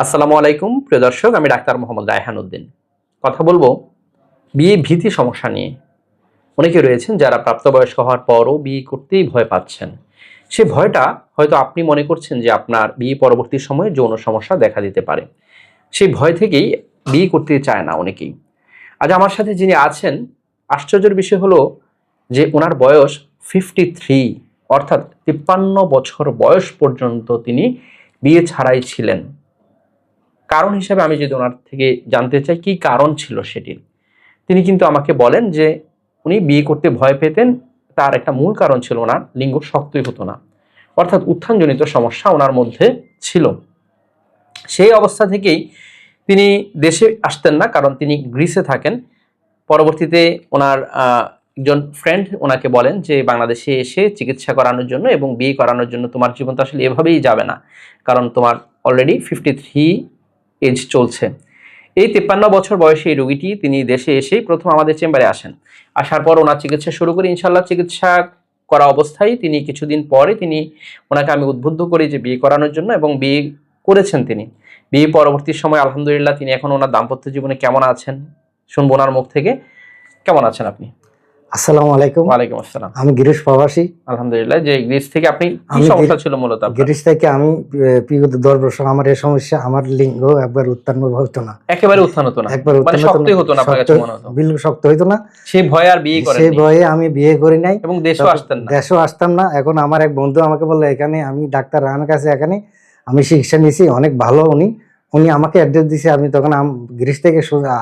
আসসালামু আলাইকুম প্রিয় দর্শক, আমি ডাক্তার মোহাম্মদ রায়হান উদ্দিন। কথা বলবো বিয়ে ভীতি সমস্যা নিয়ে। অনেকে রয়েছেন যারা প্রাপ্তবয়স্ক হওয়ার পরও বিয়ে করতেই ভয় পাচ্ছেন। সে ভয়টা হয়তো আপনি মনে করছেন যে আপনার বিয়ে পরবর্তী সময়ে যৌন সমস্যা দেখা দিতে পারে। সেই ভয় থেকেই বিয়ে করতে চায় না অনেকেই। আজ আমার সাথে যিনি আছেন, আশ্চর্যের বিষয় হলো যে ওনার বয়স 53, অর্থাৎ 53 বছর বয়স পর্যন্ত তিনি বিয়ে ছাড়াই ছিলেন। কারণ হিসেবে আমি যদি ওনার থেকে জানতে চাই কি কারণ ছিল সেটির, তিনি কিন্তু আমাকে বলেন যে উনি বিয়ে করতে ভয় পেতেন। তার একটা মূল কারণ ছিল ওনার লিঙ্গ শক্তই হতো না, অর্থাৎ উত্থানজনিত সমস্যা ওনার মধ্যে ছিল। সেই অবস্থা থেকেই তিনি দেশে আসতেন না, কারণ তিনি গ্রিসে থাকেন। পরবর্তীতে ওনার একজন ফ্রেন্ড ওনাকে বলেন যে বাংলাদেশে এসে চিকিৎসা করানোর জন্য এবং বিয়ে করানোর জন্য, তোমার জীবন তো আসলে এভাবেই যাবে না, কারণ তোমার অলরেডি 53 এজ চলছে। এই 53 বছর বয়সী এই রোগীটি তিনি দেশে এসেই প্রথম আমাদের চেম্বারে আসেন। আসার পর ওনার চিকিৎসা শুরু করি। ইনশাল্লাহ চিকিৎসা করা অবস্থায় তিনি কিছুদিন পরে ওনাকে আমি উদ্বুদ্ধ করি যে বিয়ে করানোর জন্য, এবং বিয়ে করেছেন তিনি। বিয়ে পরবর্তী সময় আলহামদুলিল্লাহ তিনি এখন ওনার দাম্পত্য জীবনে কেমন আছেন শুনবো ওনার মুখ থেকে। কেমন আছেন আপনি? আসসালামু আলাইকুম। ওয়ালাইকুম আসসালাম। আমি গিরিশ প্রবাসী। আলহামদুলিল্লাহ। যে গ্রিস থেকে আপনি কি সমস্যা ছিল মূলত আপনার? গিরিশ থেকে আমি বিগত 10 বছর আমার এই সমস্যা, আমার লিঙ্গ একবার উত্থান হতো না, একেবারে উত্থান হতো না, একবার মানে শক্তই হতো না, আপনার কাছে মনে হতো বিলকুল শক্ত হইতো না। সেই ভয়ে আর বিয়ে করেননি? সেই ভয়ে আমি বিয়ে করি নাই এবং দেশেও আসতেন না। এখন আমার এক বন্ধু আমাকে বললো, এখানে আমি ডাক্তার রাহানের কাছে এখানে আমি চিকিৎসা নিয়েছি, অনেক ভালো। উনি আমাকে অ্যাড্রেস দিয়েছে। আমি তখন গ্রিস থেকে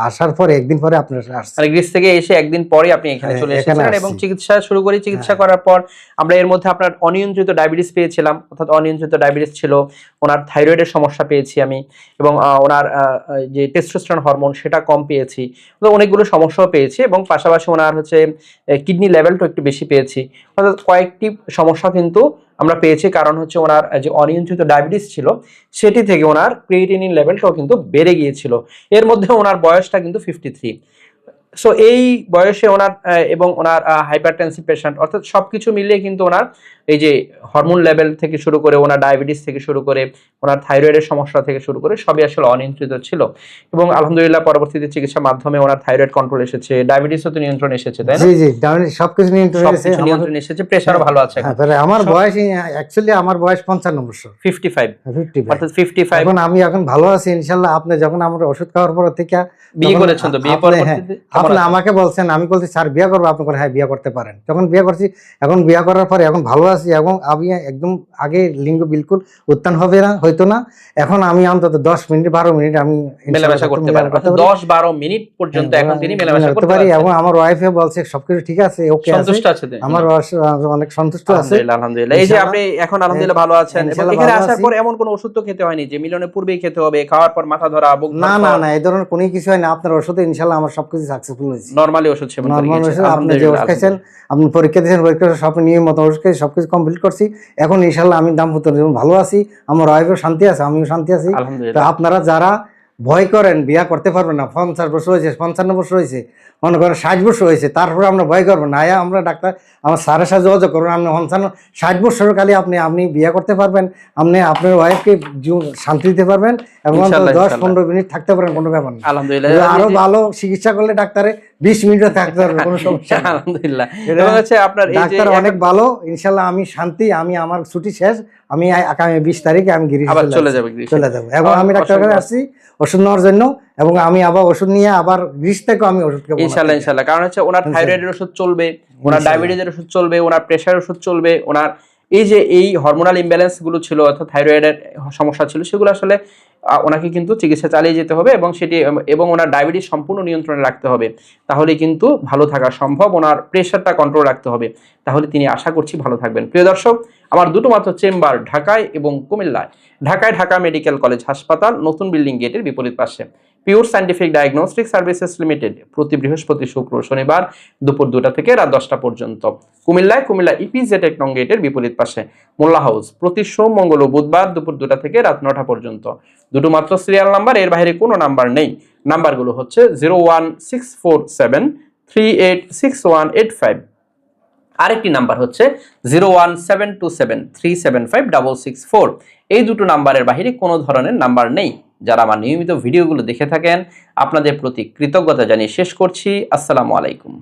আসার পরে একদিন পরে আপনার মানে গ্রিস থেকে এসে একদিন পরে আপনি এখানে চলে এসেছিলেন এবং চিকিৎসা শুরু করি। চিকিৎসা করার পর আমরা এর মধ্যে আপনার অনিয়ন্ত্রিত ডায়াবেটিস পেয়েছিলাম, অর্থাৎ অনিয়ন্ত্রিত ডায়াবেটিস ছিল, ওনার থাইরয়েডের সমস্যা পেয়েছি আমি, এবং ওনার যে টেস্টোস্টেরন হরমোন সেটা কম পেয়েছি, তো অনেকগুলো সমস্যাও পেয়েছি, এবং পাশাপাশি ওনার হচ্ছে কিডনি লেভেলটা একটু বেশি পেয়েছি, অর্থাৎ কয়েকটি সমস্যা কিন্তু আমরা পেয়েছি। কারণ হচ্ছে ওনার যে অনিয়ন্ত্রিত ডায়াবেটিস ছিল সেটি থেকে ওনার ক্রিয়েটিনিন লেভেলটাও কিন্তু বেড়ে গিয়েছিল। এর মধ্যে ওনার বয়সটা কিন্তু 53। সো এই বয়সে ওনার এবং ওনার হাইপারটেনসিভ পেশেন্ট, অর্থাৎ সবকিছু মিলিয়ে কিন্তু ওনার এই যে হরমোন লেভেল থেকে শুরু করে ওনার ডায়াবেটিস থেকে শুরু করে ওনার থাইরয়েডের সমস্যা থেকে শুরু করে সবই আসলে অনিয়ন্ত্রিত ছিল। এবং আলহামদুলিল্লাহ পরবর্তীতে চিকিৎসার মাধ্যমে ওনার থাইরয়েড কন্ট্রোল এসেছে, ডায়াবেটিসও তো নিয়ন্ত্রণ এসেছে, তাই না? জি জি, ডায়াবেটিস সবকিছু নিয়ন্ত্রণ এসেছে, প্রেসারও ভালো আছে এখন। আমার বয়স অ্যাকচুয়ালি আমার বয়স 55 বছর, 55, অর্থাৎ 55। এখন আমি এখন ভালো আছি ইনশাআল্লাহ। আপনি যখন আমার ওষুধ খাওয়ার পর থেকে বিয়ে করেছেন, তো বিয়ে পরবর্তীতে আপনি আমাকে বলছেন, আমি বলছি স্যার বিয়ে করবো, আপনি বলেন হ্যাঁ বিয়ে করতে পারেন। যখন বিয়ে করছি, এখন বিয়ে করার পরে এখন ভালো আছি, এবং আমি একদম আগে লিঙ্গ বিলকুল উত্থান হইতো না। এখন আমি অন্তত 10 মিনিট 12 মিনিট আমি মেলামেশা করতে পারি, 10-12 মিনিট পর্যন্ত এখন তিনি মেলামেশা করতে পারি। এবং আমার ওয়াইফে বলছে সবকিছু ঠিক আছে, ওকে সন্তুষ্ট আছে, আমার অনেক সন্তুষ্ট আছে আলহামদুলিল্লাহ। এই যে আপনি এখন আলহামদুলিল্লাহ ভালো আছেন, এবং এখানে আসার পর এমন কোনো ওষুধ তো খেতে হয়নি যে মিলনের পূর্বেই খেতে হবে, খাওয়ার পর মাথা ধরা, বুক ধরা? না না না, এই ধরনের কোনো কিছু হয় না। আপনার ওষুধে ইনশাআল্লাহ আমার সবকিছু সাকসেসফুল হয়েছে। নরমালি ওষুধ সেবন করে গেছেন, আপনি যে ওষুধ খাইছেন, আপনি পরীক্ষা দিয়েছেন, পরীক্ষা সব নিয়মিত ওষুধ খেয়ে সবকিছু কমপ্লিট করছি। এখন ইনশাআল্লাহ আমি দাম্পত্য জীবন ভালো আছি, আমার ওয়াইফও শান্তি আছে, আমিও শান্তি আছি। তো আপনারা যারা ভয় করেন বিয়া করতে পারবেন না, 50 বছর হয়েছে, 55 বছর হয়েছে, মনে করেন 60 বছর হয়েছে, তারপরে আমরা ভয় করবেন না, আমরা ডাক্তার আমার স্যারের সাথে যোগাযোগ করুন। আপনি 60 বছর কালে আপনি বিয়ে করতে পারবেন, আপনি আপনার ওয়াইফকে শান্তি দিতে পারবেন, এবং 10-15 মিনিট থাকতে পারেন, কোনো ব্যাপার না। আলহামদুলিল্লাহ। আরো ভালো চিকিৎসা করলে ডাক্তারে 20 মিনিটও থাকতে পারবে, কোনো সমস্যা নেই। আলহামদুলিল্লাহ। এবং হচ্ছে আপনার এই যে ডাক্তার অনেক ভালো, ইনশাআল্লাহ আমি শান্তি। আমি আমার ছুটি শেষ, আমি আগামী 20 তারিখে আমি গিরিশ চলে যাব। এবং আমি ডাক্তারের কাছে আসছি ওষুধ নেওয়ার জন্য, এবং আমি আবার ওষুধ নিয়ে আবার গ্রিস থেকে আমি ওষুধ খাবো ইনশাআল্লাহ। কারণ হচ্ছে ওনার থাইরয়েডের ওষুধ চলবে, ওনার ডায়াবেটিসের ওষুধ চলবে, ওনার প্রেসারের ওষুধ চলবে, ওনার এই যে এই হরমোনাল ইমব্যালেন্স গুলো ছিল, অর্থাৎ থাইরয়েডের সমস্যা ছিল, সেগুলো আসলে ওনাকে কিন্তু চিকিৎসা চালিয়ে যেতে হবে, এবং ওনার ডায়াবেটিস সম্পূর্ণ নিয়ন্ত্রণে রাখতে হবে, তাহলে কিন্তু ভালো থাকা সম্ভব। ওনার প্রেসারটা কন্ট্রোল রাখতে হবে, তাহলে তিনি আশা করছি ভালো থাকবেন। প্রিয় দর্শক, আমার দুটো মাত্র চেম্বার ঢাকায় এবং কুমিল্লায়। ঢাকায় ঢাকা মেডিকেল কলেজ হাসপাতাল, নতুন বিল্ডিং গেটের বিপরীত পাশে। Pure scientific diagnostic services limited, প্রতি বৃহস্পতি, শুক্র, শনিবার দুপুর 2টা থেকে রাত 10টা পর্যন্ত। কুমিল্লা ইপিজেড 1 নং গেটের বিপরীত পাশে মোল্লা হাউস, প্রতি সোম, মঙ্গল ও বুধবার দুপুর 2টা থেকে রাত 9টা পর্যন্ত। দুটো মাত্র সিরিয়াল নাম্বার, এর বাইরে কোনো নাম্বার নেই। নাম্বারগুলো হচ্ছে 01647386185, আরেকটি নাম্বার হচ্ছে 01727375664। এই দুটো নাম্বারের বাইরে কোনো ধরনের নাম্বার নেই। যারা আমার নিয়মিত ভিডিওগুলো দেখে থাকেন আপনাদের প্রতি কৃতজ্ঞতা জানিয়ে শেষ করছি। আসসালামু আলাইকুম।